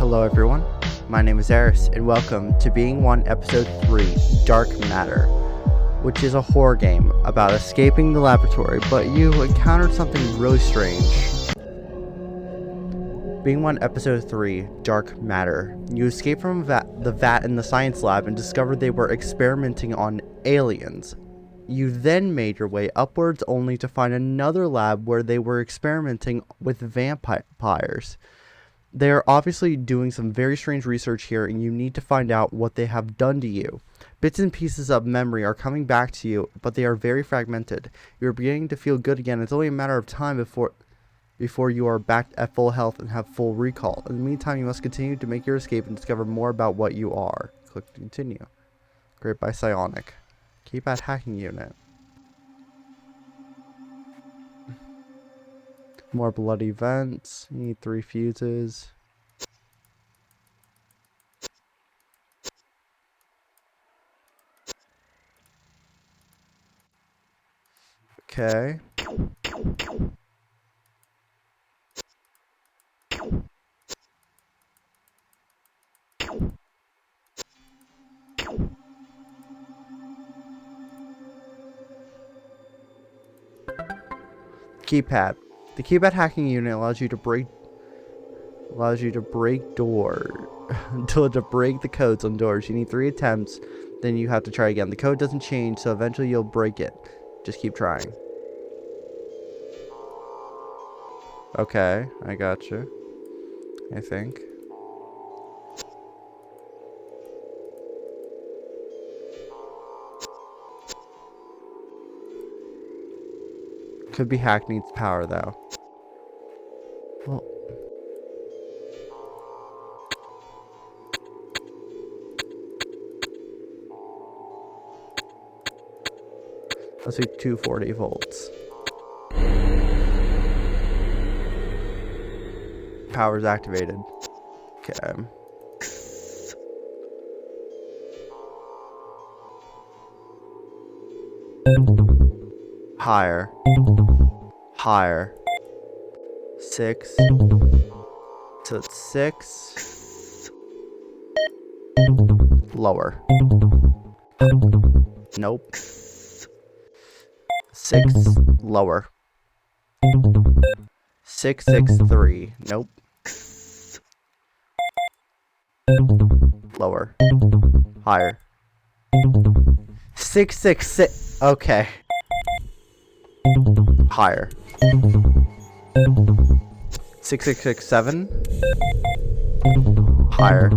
Hello everyone, my name is Eris, and welcome to Being One Episode 3, Dark Matter, which is a horror game about escaping the laboratory, but you encountered something really strange. Being One Episode 3, Dark Matter. You escaped from the vat in the science lab and discovered they were experimenting on aliens. You then made your way upwards only to find another lab where they were experimenting with vampires. They are obviously doing some very strange research here, and you need to find out what they have done to you. Bits and pieces of memory are coming back to you, but they are very fragmented. You are beginning to feel good again. It's only a matter of time before you are back at full health and have full recall. In the meantime, you must continue to make your escape and discover more about what you are. Click to continue. Great by Psionic. Keypad hacking unit. More bloody vents. You need 3 fuses. Okay. Keypad. The keypad hacking unit allows you to break door to break the codes on doors. You need 3 attempts, then you have to try again. The code doesn't change, so eventually you'll break it. Just keep trying. Okay, I got you. I think. Could be hack needs power though. Well, let's do 240 volts. Power's activated. Okay. Higher. Higher. 6. So it's 6. Lower. Nope. 6. Lower. 663. Nope. Lower. Higher. 666. Okay. Higher. 6667. Higher.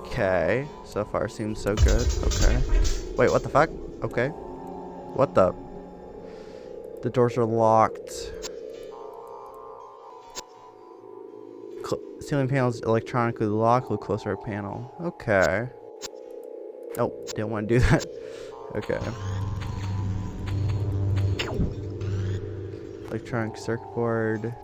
Okay, so far seems so good. Okay. Wait, what the fuck? Okay. What the? The doors are locked. Ceiling panels electronically locked. Look closer at panel. Okay. Oh, didn't want to do that. Okay. Electronic circuit board.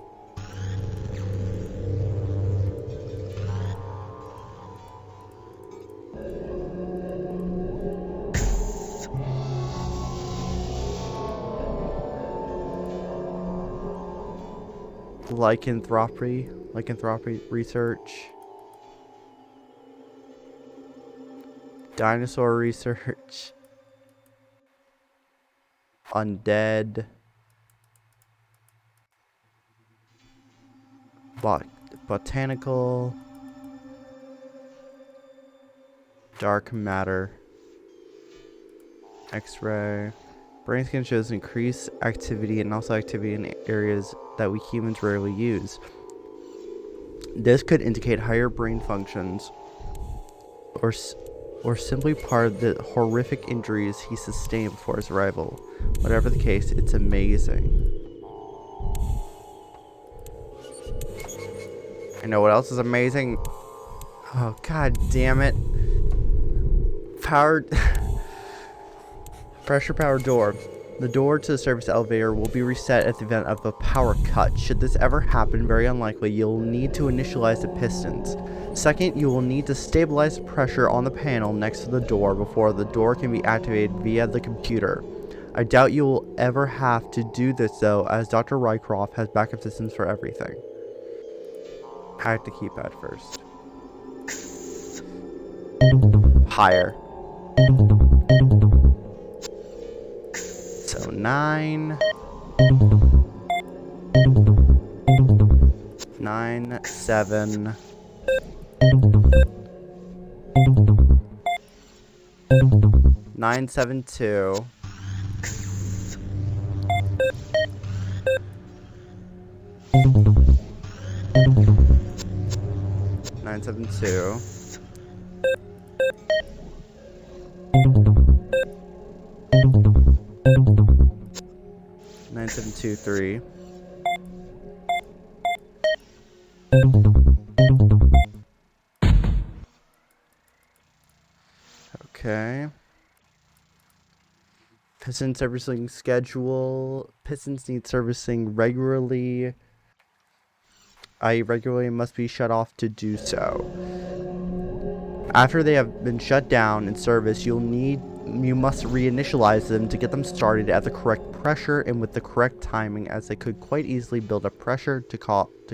Lycanthropy research. Dinosaur research. Undead. Botanical. Dark matter. X-ray. Brain scan shows increased activity and also activity in areas that we humans rarely use. This could indicate higher brain functions or simply part of the horrific injuries he sustained before his arrival. Whatever the case, it's amazing. I know what else is amazing? Oh, god damn it. Pressure powered door. The door to the service elevator will be reset at the event of a power cut. Should this ever happen, very unlikely, you'll need to initialize the pistons. Second, you will need to stabilize the pressure on the panel next to the door before the door can be activated via the computer. I doubt you will ever have to do this though, as Dr. Rycroft has backup systems for everything. Hack the keypad first. Higher. So 9. 9, 7. 9, 7, 2. 9, 7, 2. 9, 7, 2, 3. Okay. Piston servicing schedule. Pistons need servicing regularly. Regularly must be shut off to do so. After they have been shut down and serviced, you must reinitialize them to get them started at the correct pressure and with the correct timing, as they could quite easily build up pressure to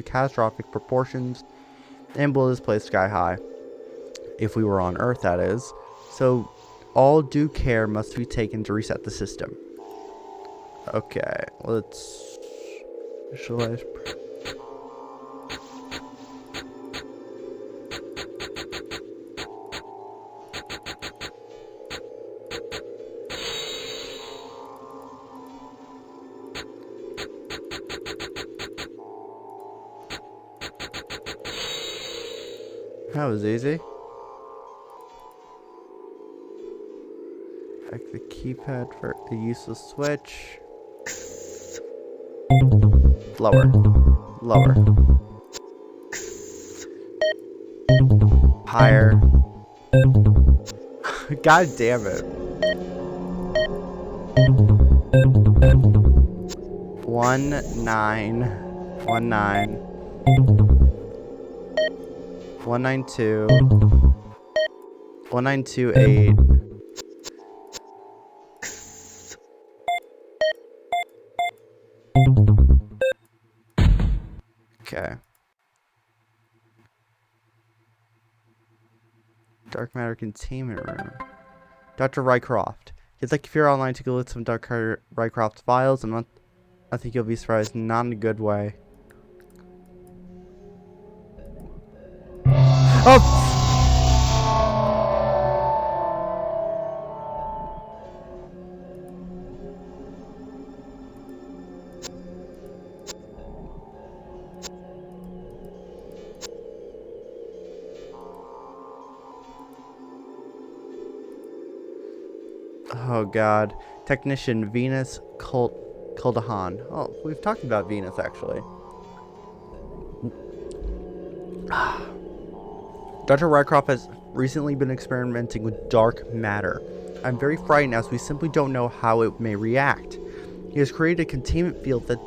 catastrophic proportions and blow this place sky high. If we were on Earth, that is. So all due care must be taken to reset the system. Okay, let's initialize. That was easy. Hack the keypad for a useless switch. Lower. Lower. Higher. God damn it. 1, 9. 1, 9. 192. 1928. Okay. Dark matter containment room. Dr. Rycroft. It's like if you're online to go look at some Dr. Rycroft files, and I think you'll be surprised, not in a good way. Oh! Oh god. Technician Venus Kuldahan. Oh, we've talked about Venus actually. Dr. Rycroft has recently been experimenting with dark matter. I'm very frightened as we simply don't know how it may react. He has created a containment field that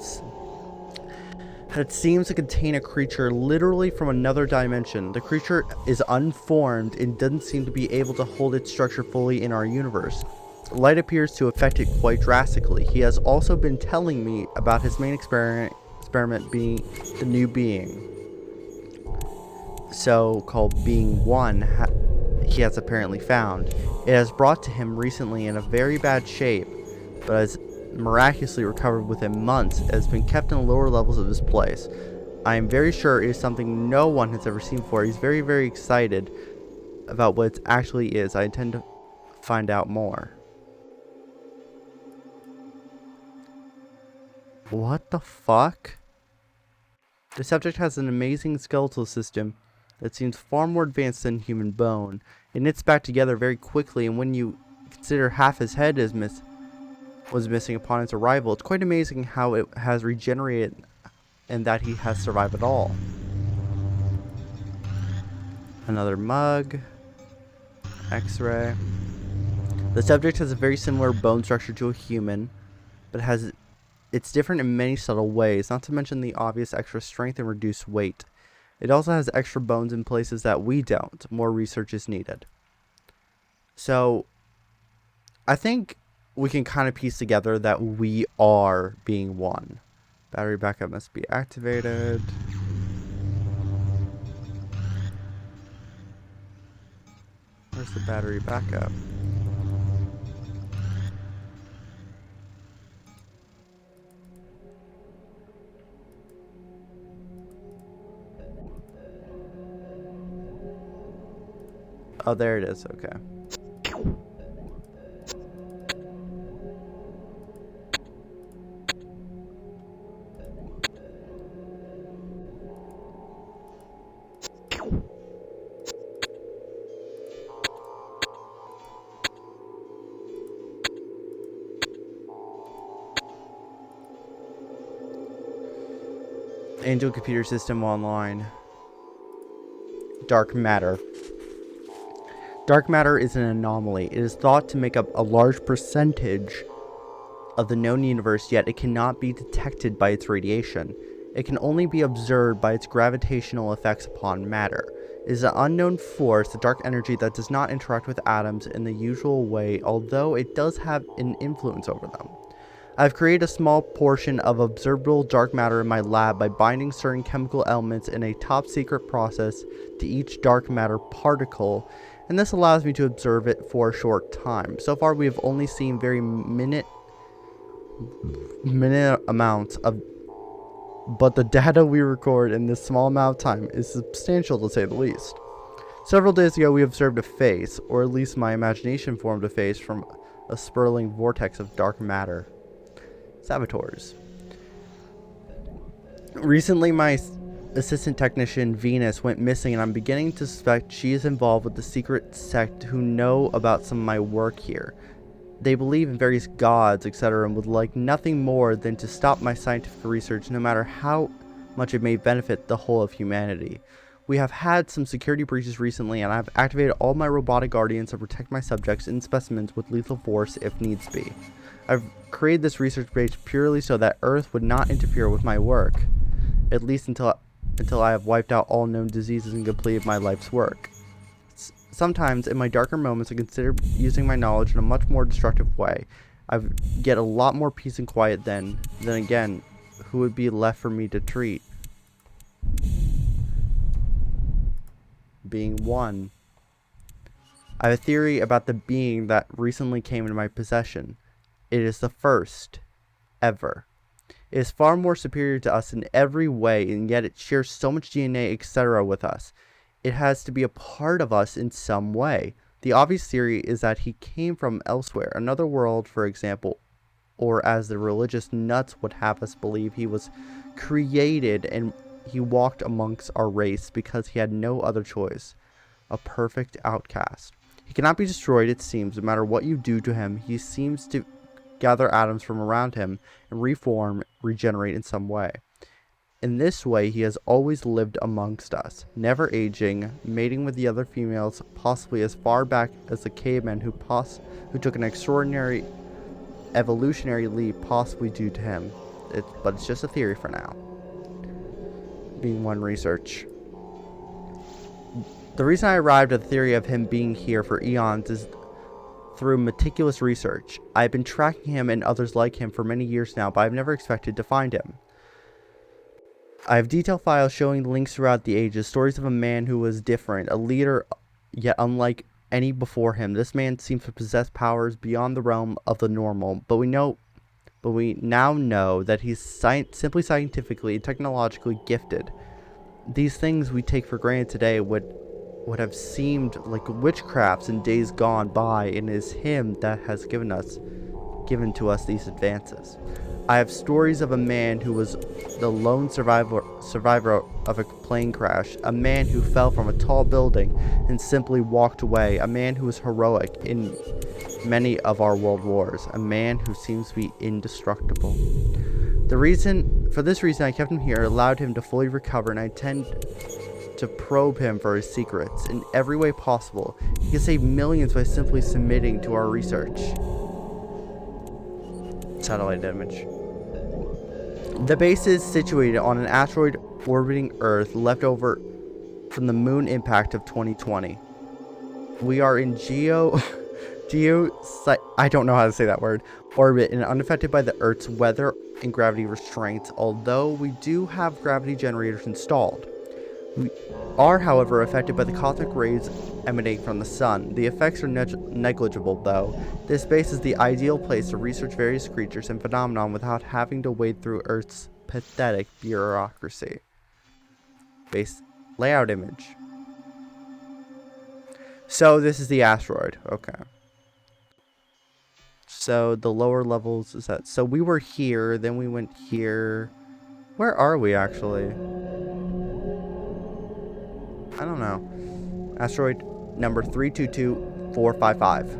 seems to contain a creature literally from another dimension. The creature is unformed and doesn't seem to be able to hold its structure fully in our universe. Light appears to affect it quite drastically. He has also been telling me about his main experiment being the new being. So-called Being One he has apparently found. It has brought to him recently in a very bad shape, but has miraculously recovered within months. It has been kept in the lower levels of this place. I am very sure it is something no one has ever seen before. He's very, very excited about what it actually is. I intend to find out more. What the fuck? The subject has an amazing skeletal system that seems far more advanced than human bone. It knits back together very quickly, and when you consider half his head was missing upon its arrival, it's quite amazing how it has regenerated and that he has survived at all. Another mug. X-ray. The subject has a very similar bone structure to a human, but has It's different in many subtle ways, not to mention the obvious extra strength and reduced weight. It also has extra bones in places that we don't. More research is needed. So, I think we can kind of piece together that we are being one. Battery backup must be activated. Where's the battery backup? Oh, there it is. Okay. Angel computer system online. Dark matter. Dark matter is an anomaly. It is thought to make up a large percentage of the known universe, yet it cannot be detected by its radiation. It can only be observed by its gravitational effects upon matter. It is an unknown force, a dark energy that does not interact with atoms in the usual way, although it does have an influence over them. I've created a small portion of observable dark matter in my lab by binding certain chemical elements in a top secret process to each dark matter particle, and this allows me to observe it for a short time. So far we have only seen very minute amounts of, but the data we record in this small amount of time is substantial to say the least. Several days ago we observed a phase, or at least my imagination formed a phase from a swirling vortex of dark matter. Saboteurs. Recently, my assistant technician, Venus, went missing, and I'm beginning to suspect she is involved with the secret sect who know about some of my work here. They believe in various gods, etc., and would like nothing more than to stop my scientific research, no matter how much it may benefit the whole of humanity. We have had some security breaches recently, and I've activated all my robotic guardians to protect my subjects and specimens with lethal force if needs be. I've created this research base purely so that Earth would not interfere with my work, at least until I have wiped out all known diseases and completed my life's work. Sometimes, in my darker moments, I consider using my knowledge in a much more destructive way. I get a lot more peace and quiet then again, who would be left for me to treat? Being one. I have a theory about the being that recently came into my possession. It is the first ever. It is far more superior to us in every way, and yet it shares so much DNA, etc. with us. It has to be a part of us in some way. The obvious theory is that he came from elsewhere, another world, for example, or as the religious nuts would have us believe, he was created and he walked amongst our race because he had no other choice. A perfect outcast. He cannot be destroyed, it seems. No matter what you do to him, he seems to gather atoms from around him and reform, regenerate in some way. In this way, he has always lived amongst us, never aging, mating with the other females, possibly as far back as the cavemen who took an extraordinary evolutionary leap, possibly due to him. But it's just a theory for now. Being one research. The reason I arrived at the theory of him being here for eons is through meticulous research. I have been tracking him and others like him for many years now, but I've never expected to find him. I have detailed files showing links throughout the ages, stories of a man who was different, a leader yet unlike any before him. This man seems to possess powers beyond the realm of the normal, but we now know that he's simply scientifically and technologically gifted. These things we take for granted today would have seemed like witchcrafts in days gone by, and it is him that has given to us these advances. I have stories of a man who was the lone survivor of a plane crash, a man who fell from a tall building and simply walked away, a man who was heroic in many of our world wars, a man who seems to be indestructible. For this reason I kept him here, allowed him to fully recover, and I intend to probe him for his secrets in every way possible. He can save millions by simply submitting to our research. Satellite image. The base is situated on an asteroid orbiting Earth left over from the moon impact of 2020. We are in I don't know how to say that word, orbit and unaffected by the Earth's weather and gravity restraints, although we do have gravity generators installed. We are, however, affected by the cosmic rays emanating from the sun. The effects are negligible, though. This base is the ideal place to research various creatures and phenomena without having to wade through Earth's pathetic bureaucracy. Base layout image. So this is the asteroid. Okay. So the lower levels is that. So we were here, then we went here. Where are we actually? I don't know. Asteroid number 322455.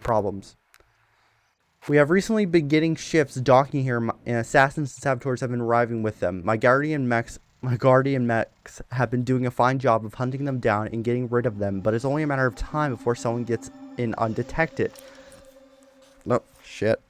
Problems. We have recently been getting ships docking here, and assassins and saboteurs have been arriving with them. My guardian mechs have been doing a fine job of hunting them down and getting rid of them, but it's only a matter of time before someone gets in undetected. Oh, shit.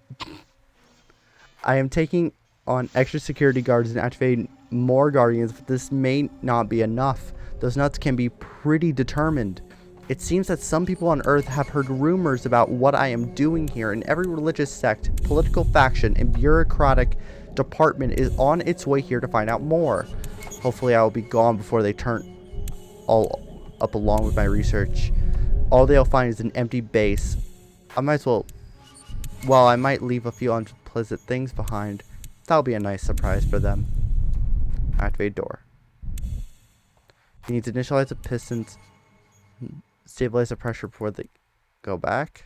I am taking on extra security guards and activating more guardians, but this may not be enough. Those nuts can be pretty determined. It seems that some people on Earth have heard rumors about what I am doing here, and every religious sect, political faction, and bureaucratic department is on its way here to find out more. Hopefully I will be gone before they turn all up along with my research. All they'll find is an empty base. I might as well... Well, I might leave a few unpleasant things behind. That'll be a nice surprise for them. Activate door. You need to initialize the pistons. Stabilize the pressure before they go back.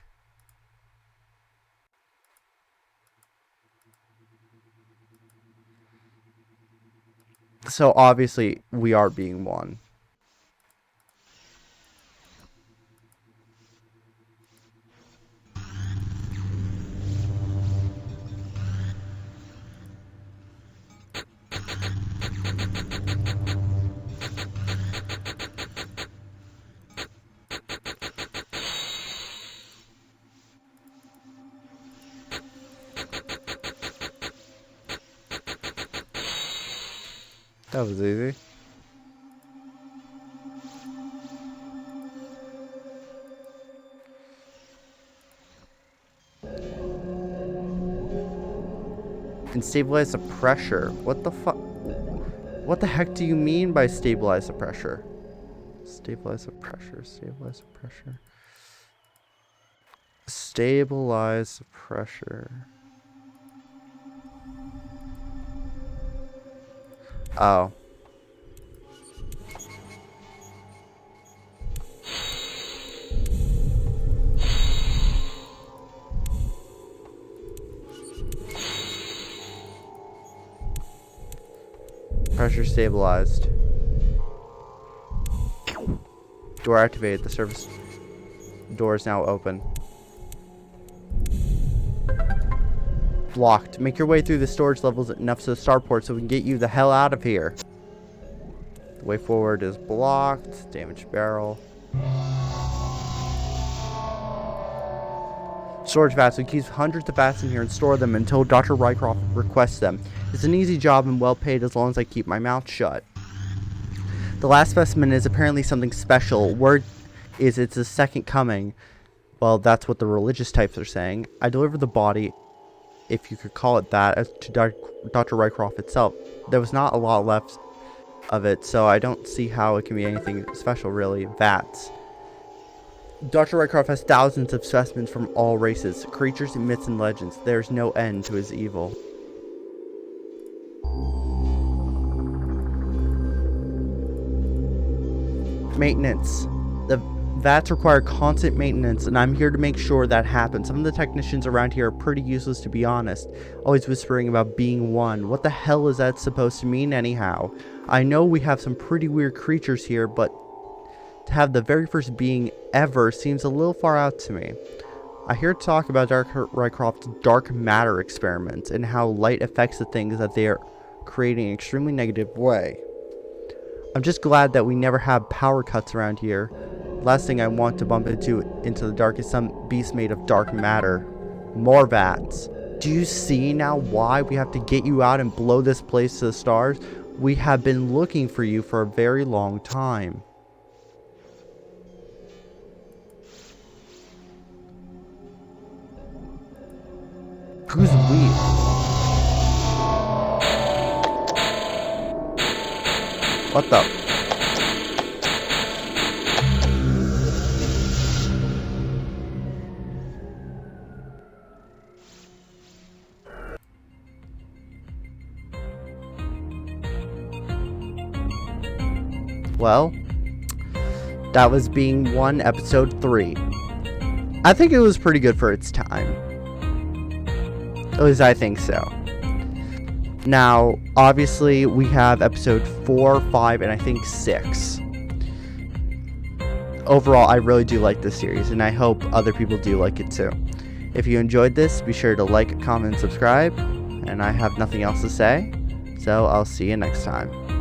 So obviously we are being won. That was easy. And stabilize the pressure. What the fuck? What the heck do you mean by stabilize the pressure? Stabilize the pressure. Stabilize the pressure. Stabilize the pressure. Oh. Pressure stabilized. Door activated. The service door is now open. Blocked. Make your way through the storage levels enough to the starport so we can get you the hell out of here. The way forward is blocked. Damaged barrel. Storage vats. We keep hundreds of vats in here and store them until Dr. Rycroft requests them. It's an easy job and well paid as long as I keep my mouth shut. The last specimen is apparently something special. Word is it's the second coming. Well, that's what the religious types are saying. I delivered the body, if you could call it that, to Dr. Rycroft itself. There was not a lot left of it, so I don't see how it can be anything special, really. Vats. Dr. Rycroft has thousands of specimens from all races, creatures, myths, and legends. There's no end to his evil. Maintenance. The vats require constant maintenance, and I'm here to make sure that happens. Some of the technicians around here are pretty useless, to be honest. Always whispering about being one. What the hell is that supposed to mean anyhow? I know we have some pretty weird creatures here, but to have the very first being ever seems a little far out to me. I hear talk about Dr. Rycroft's dark matter experiments and how light affects the things that they are creating in an extremely negative way. I'm just glad that we never have power cuts around here. Last thing I want to bump into the dark is some beast made of dark matter. More vats. Do you see now why we have to get you out and blow this place to the stars? We have been looking for you for a very long time. Who's we? What the? Well, that was Being One, episode 3. I think it was pretty good for its time. At least I think so. Now, obviously, we have episode 4, 5, and I think 6. Overall, I really do like this series, and I hope other people do like it too. If you enjoyed this, be sure to like, comment, and subscribe. And I have nothing else to say, so I'll see you next time.